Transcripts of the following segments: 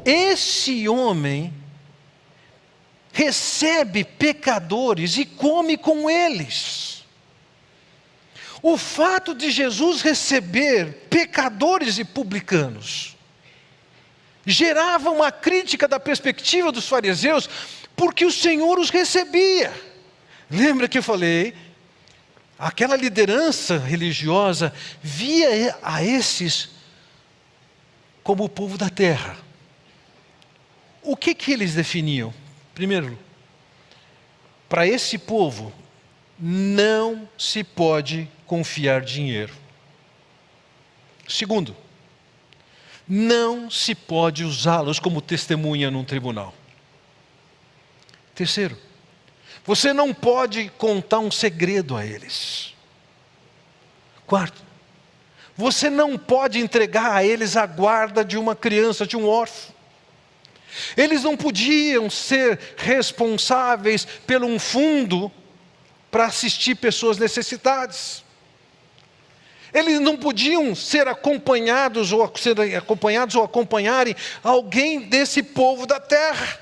esse homem recebe pecadores e come com eles. O fato de Jesus receber pecadores e publicanos gerava uma crítica da perspectiva dos fariseus, porque o Senhor os recebia. Lembra que eu falei? Aquela liderança religiosa via a esses como o povo da terra. O que eles definiam? Primeiro, para esse povo não se pode confiar dinheiro. Segundo, não se pode usá-los como testemunha num tribunal. Terceiro, você não pode contar um segredo a eles. Quarto, você não pode entregar a eles a guarda de uma criança, de um órfão. Eles não podiam ser responsáveis por um fundo para assistir pessoas necessitadas. Eles não podiam ser acompanhados ou acompanharem alguém desse povo da terra.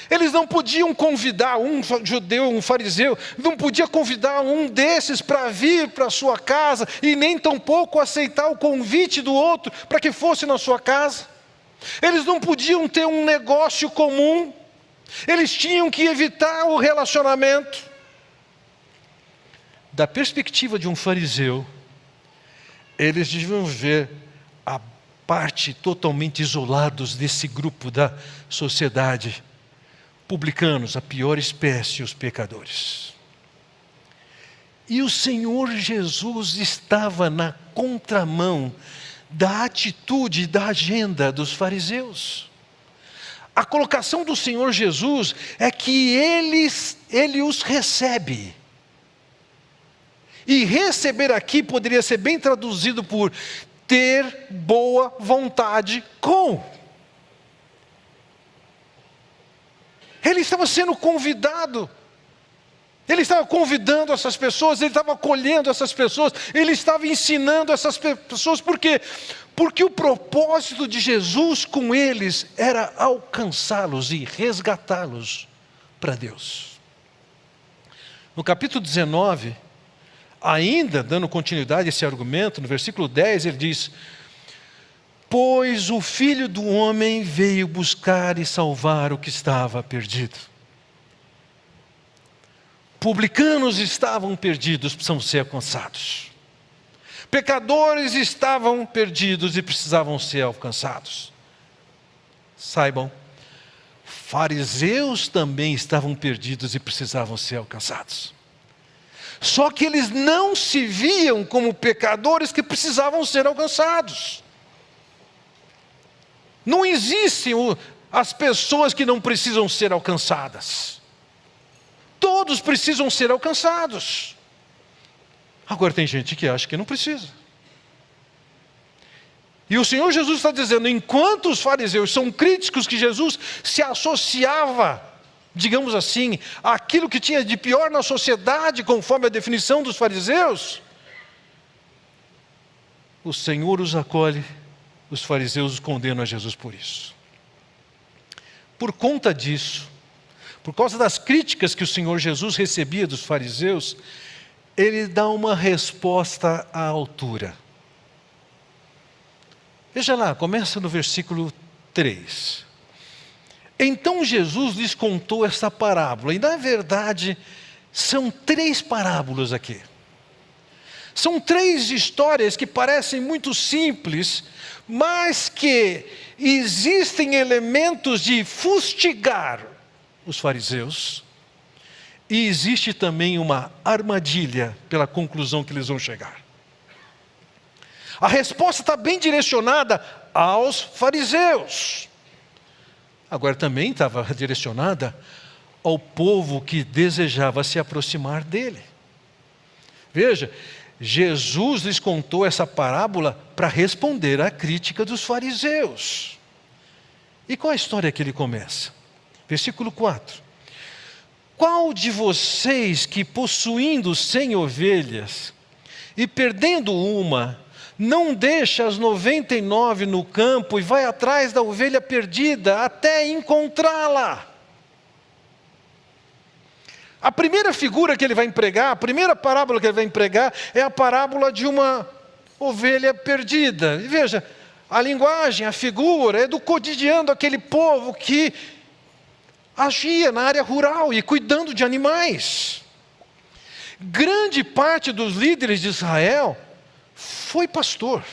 Eles não podiam convidar um judeu, um fariseu, não podia convidar um desses para vir para a sua casa e nem tampouco aceitar o convite do outro para que fosse na sua casa. Eles não podiam ter um negócio comum, eles tinham que evitar o relacionamento. Da perspectiva de um fariseu, eles deviam ver a parte totalmente isolados desse grupo da sociedade. Publicanos, a pior espécie, os pecadores. E o Senhor Jesus estava na contramão da atitude, da agenda dos fariseus. A colocação do Senhor Jesus é que Ele os recebe. E receber aqui poderia ser bem traduzido por ter boa vontade com. Ele estava sendo convidado. Ele estava convidando essas pessoas, ele estava acolhendo essas pessoas, ele estava ensinando essas pessoas. Por quê? Porque o propósito de Jesus com eles era alcançá-los e resgatá-los para Deus. No capítulo 19, ainda dando continuidade a esse argumento, no versículo 10 ele diz: pois o Filho do Homem veio buscar e salvar o que estava perdido. Publicanos estavam perdidos, precisam ser alcançados. Pecadores estavam perdidos e precisavam ser alcançados. Saibam, fariseus também estavam perdidos e precisavam ser alcançados. Só que eles não se viam como pecadores que precisavam ser alcançados. Não existem as pessoas que não precisam ser alcançadas. Todos precisam ser alcançados. Agora tem gente que acha que não precisa. E o Senhor Jesus está dizendo, enquanto os fariseus são críticos que Jesus se associava, digamos assim, àquilo que tinha de pior na sociedade, conforme a definição dos fariseus, o Senhor os acolhe, os fariseus os condenam a Jesus por isso. Por conta disso, por causa das críticas que o Senhor Jesus recebia dos fariseus, ele dá uma resposta à altura. Veja lá, começa no versículo 3. Então Jesus lhes contou esta parábola, e na verdade são 3 parábolas aqui. São 3 histórias que parecem muito simples, mas que existem elementos de fustigar os fariseus, e existe também uma armadilha pela conclusão que eles vão chegar. A resposta está bem direcionada aos fariseus. Agora também estava direcionada ao povo que desejava se aproximar dele. Veja, Jesus lhes contou essa parábola para responder à crítica dos fariseus. E qual a história que ele começa? Versículo 4. Qual de vocês que possuindo 100 ovelhas e perdendo uma, não deixa as 99 no campo e vai atrás da ovelha perdida até encontrá-la. A primeira figura que ele vai empregar, a primeira parábola que ele vai empregar é a parábola de uma ovelha perdida. E veja, a linguagem, a figura é do cotidiano daquele povo que agia na área rural e cuidando de animais. Grande parte dos líderes de Israel foi pastor.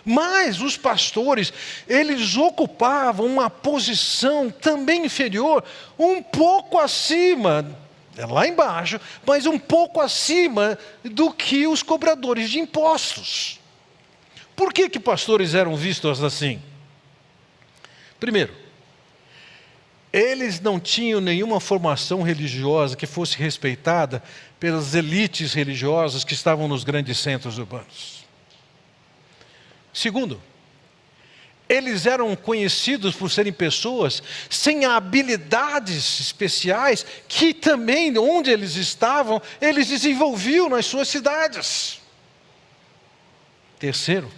Mas os pastores, eles ocupavam uma posição também inferior, um pouco acima, lá embaixo, mas um pouco acima do que os cobradores de impostos. Por que pastores eram vistos assim? Primeiro, eles não tinham nenhuma formação religiosa que fosse respeitada pelas elites religiosas que estavam nos grandes centros urbanos. Segundo, eles eram conhecidos por serem pessoas sem habilidades especiais que também, onde eles estavam, eles desenvolviam nas suas cidades. Terceiro,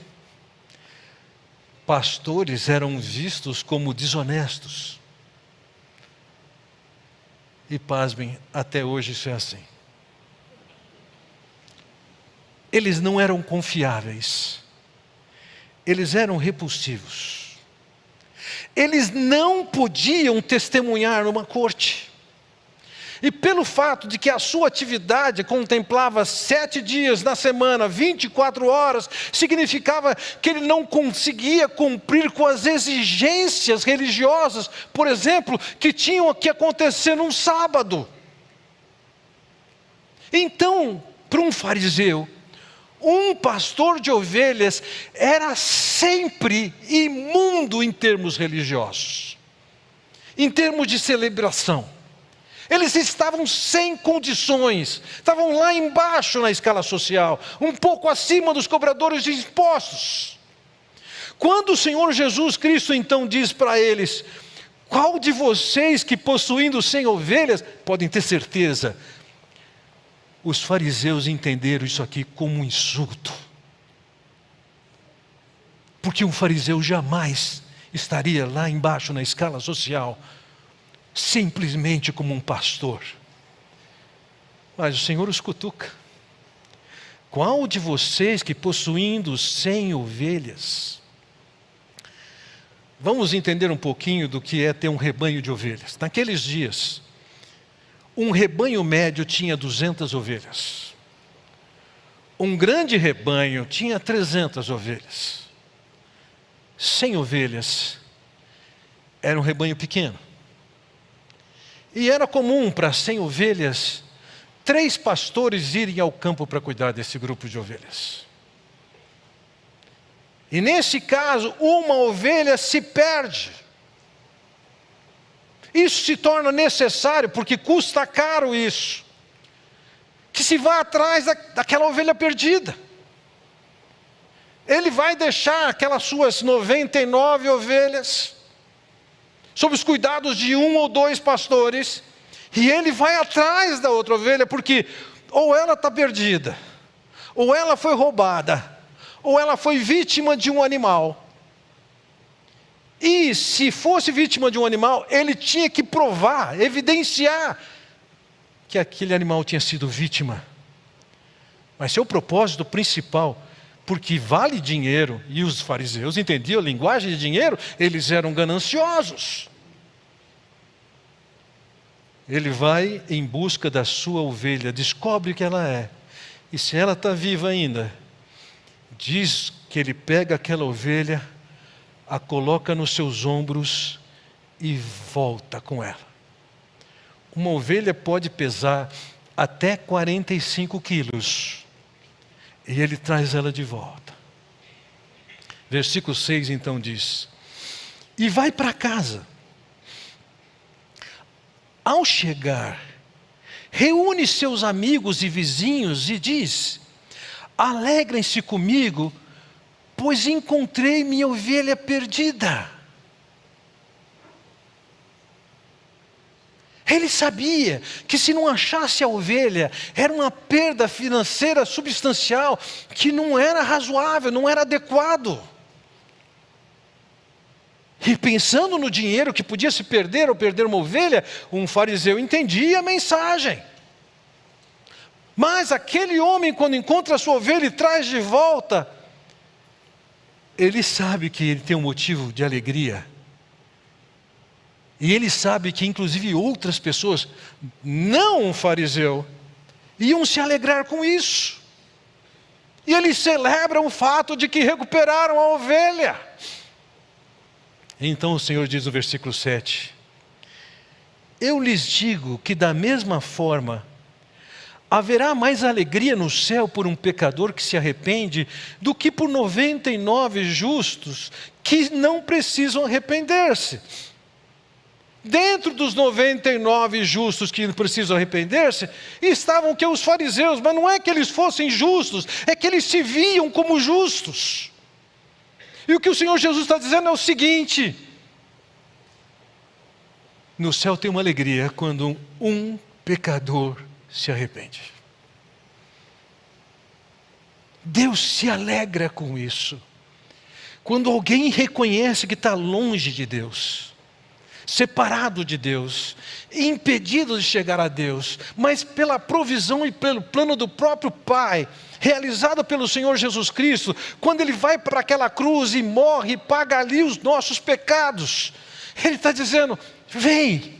pastores eram vistos como desonestos. E pasmem, até hoje isso é assim. Eles não eram confiáveis. Eles eram repulsivos. Eles não podiam testemunhar numa corte. E pelo fato de que a sua atividade contemplava 7 dias na semana, 24 horas, significava que ele não conseguia cumprir com as exigências religiosas, por exemplo, que tinham que acontecer num sábado. Então, para um fariseu, um pastor de ovelhas era sempre imundo em termos religiosos, em termos de celebração. Eles estavam sem condições, estavam lá embaixo na escala social, um pouco acima dos cobradores de impostos. Quando o Senhor Jesus Cristo então diz para eles: qual de vocês que possuindo 100 ovelhas, podem ter certeza, os fariseus entenderam isso aqui como um insulto. Porque um fariseu jamais estaria lá embaixo na escala social, simplesmente como um pastor. Mas o Senhor os cutuca. Qual de vocês que possuindo 100 ovelhas? Vamos entender um pouquinho do que é ter um rebanho de ovelhas. Naqueles dias, um rebanho médio tinha 200 ovelhas. Um grande rebanho tinha 300 ovelhas. 100 ovelhas era um rebanho pequeno. E era comum para 100 ovelhas, 3 pastores irem ao campo para cuidar desse grupo de ovelhas. E nesse caso, uma ovelha se perde. Isso se torna necessário, porque custa caro isso, que se vá atrás daquela ovelha perdida. Ele vai deixar aquelas suas 99 ovelhas, sob os cuidados de 1 ou 2 pastores, e ele vai atrás da outra ovelha, porque ou ela está perdida, ou ela foi roubada, ou ela foi vítima de um animal. E se fosse vítima de um animal, ele tinha que provar, evidenciar que aquele animal tinha sido vítima. Mas seu propósito principal, porque vale dinheiro, e os fariseus entendiam a linguagem de dinheiro, eles eram gananciosos. Ele vai em busca da sua ovelha, descobre que ela é, e se ela está viva ainda, diz que ele pega aquela ovelha, a coloca nos seus ombros e volta com ela. Uma ovelha pode pesar até 45 quilos. E ele traz ela de volta. Versículo 6 então diz: e vai para casa. Ao chegar, reúne seus amigos e vizinhos e diz: alegrem-se comigo, pois encontrei minha ovelha perdida. Ele sabia que se não achasse a ovelha, era uma perda financeira substancial, que não era razoável, não era adequado. E pensando no dinheiro que podia se perder ou perder uma ovelha, um fariseu entendia a mensagem. Mas aquele homem, quando encontra a sua ovelha e traz de volta, ele sabe que ele tem um motivo de alegria. E ele sabe que inclusive outras pessoas, não um fariseu, iam se alegrar com isso. E ele celebra o fato de que recuperaram a ovelha. Então o Senhor diz no versículo 7, eu lhes digo que da mesma forma, haverá mais alegria no céu por um pecador que se arrepende, do que por 99 justos que não precisam arrepender-se. Dentro dos 99 justos que precisam arrepender-se, estavam que os fariseus, mas não é que eles fossem justos, é que eles se viam como justos. E o que o Senhor Jesus está dizendo é o seguinte: no céu tem uma alegria quando um pecador se arrepende. Deus se alegra com isso. Quando alguém reconhece que está longe de Deus, separado de Deus, impedido de chegar a Deus, mas pela provisão e pelo plano do próprio Pai, realizado pelo Senhor Jesus Cristo, quando Ele vai para aquela cruz e morre e paga ali os nossos pecados, Ele está dizendo, vem,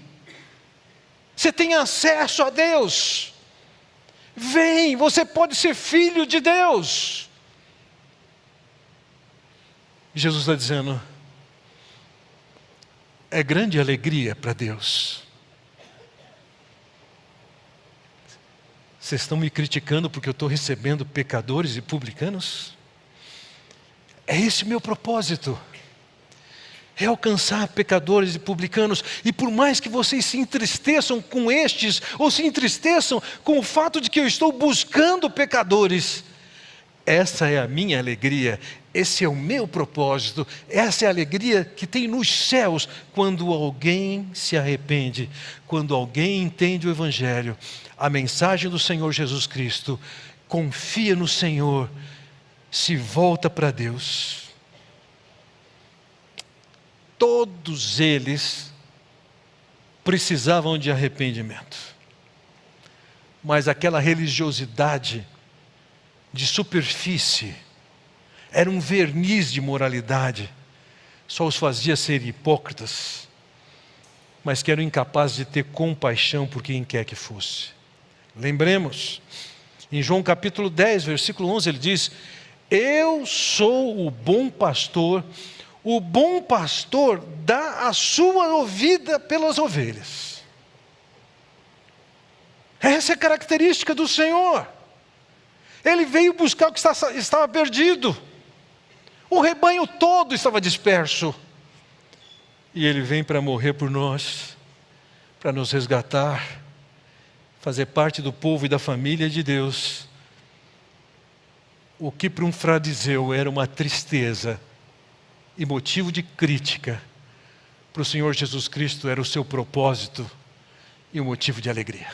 você tem acesso a Deus, vem, você pode ser filho de Deus. Jesus está dizendo, é grande alegria para Deus. Vocês estão me criticando porque eu estou recebendo pecadores e publicanos? É esse o meu propósito. É alcançar pecadores e publicanos. E por mais que vocês se entristeçam com estes, ou se entristeçam com o fato de que eu estou buscando pecadores, essa é a minha alegria, esse é o meu propósito, essa é a alegria que tem nos céus, quando alguém se arrepende, quando alguém entende o Evangelho, a mensagem do Senhor Jesus Cristo, confia no Senhor, se volta para Deus. Todos eles precisavam de arrependimento, mas aquela religiosidade de superfície, era um verniz de moralidade, só os fazia ser hipócritas, mas que eram incapazes de ter compaixão por quem quer que fosse. Lembremos, em João capítulo 10, versículo 11, ele diz, eu sou o bom pastor dá a sua vida pelas ovelhas. Essa é a característica do Senhor. Ele veio buscar o que estava perdido. O rebanho todo estava disperso. E Ele vem para morrer por nós, para nos resgatar, fazer parte do povo e da família de Deus. O que para um fariseu era uma tristeza e motivo de crítica, para o Senhor Jesus Cristo era o seu propósito e um motivo de alegria.